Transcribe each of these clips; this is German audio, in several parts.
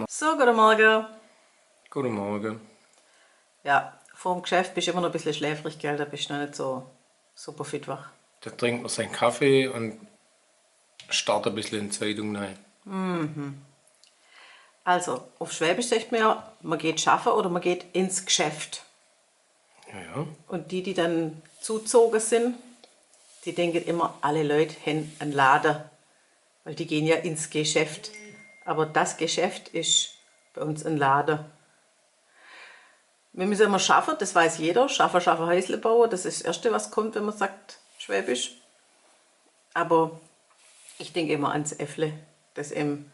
So, guten Morgen. Guten Morgen. Ja, vor dem Geschäft bist du immer noch ein bisschen schläfrig, gell? Da bist du noch nicht so super fit wach. Da trinkt man seinen Kaffee und startet ein bisschen in die Zeitung rein. Also, auf Schwäbisch sagt man ja, man geht schaffen oder man geht ins Geschäft. Ja, Und die dann zuzogen sind, die denken immer, alle Leute haben einen Laden, weil die gehen ja ins Geschäft. Aber das Geschäft ist bei uns ein Laden. Wir müssen immer schaffen, das weiß jeder. Schaffen, schaffen, Häusle bauen, das ist das Erste, was kommt, wenn man sagt Schwäbisch. Aber ich denke immer ans Äffle, das im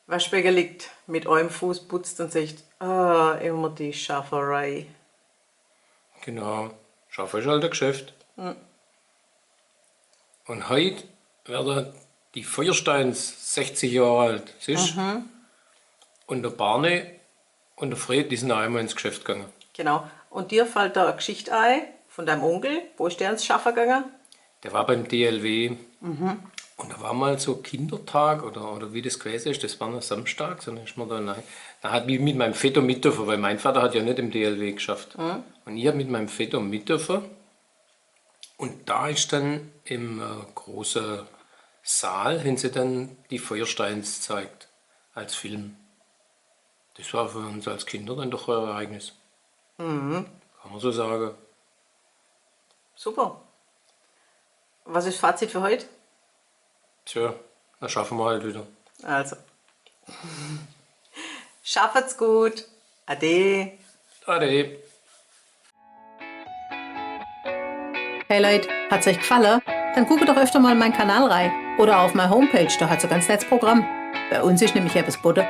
Waschbecken liegt, mit einem Fuß putzt und sagt, ah, immer die Schafferei. genau. Schaffen ist halt ein Geschäft. Und heute werden die Feuersteins 60 Jahre alt. Siehst? Und der Barney und der Fred, die sind auch einmal ins Geschäft gegangen. Genau. Und dir fällt da eine Geschichte ein von deinem Onkel. Wo ist der ins Schaffen gegangen? Der war beim DLW. Und da war mal so Kindertag oder wie das gewesen ist, das war noch Samstag, sondern ist man da hat ich mit meinem Vetter mit dürfen, weil mein Vater hat ja nicht im DLW geschafft. Und ich habe mit meinem Vetter mit dürfen. Und da ist dann im großen Saal, haben sie dann die Feuersteins gezeigt, als Film. Das war für uns als Kinder dann doch ein Ereignis. Kann man so sagen. Super. Was ist das Fazit für heute? Tja, dann schaffen wir halt wieder. Also, schafft's gut. Ade. Ade. Hey Leute, hat's euch gefallen? Dann guckt doch öfter mal in meinen Kanal rein. Oder auf meine Homepage, da hat's ein ganz nettes Programm. Bei uns ist nämlich etwas geboten.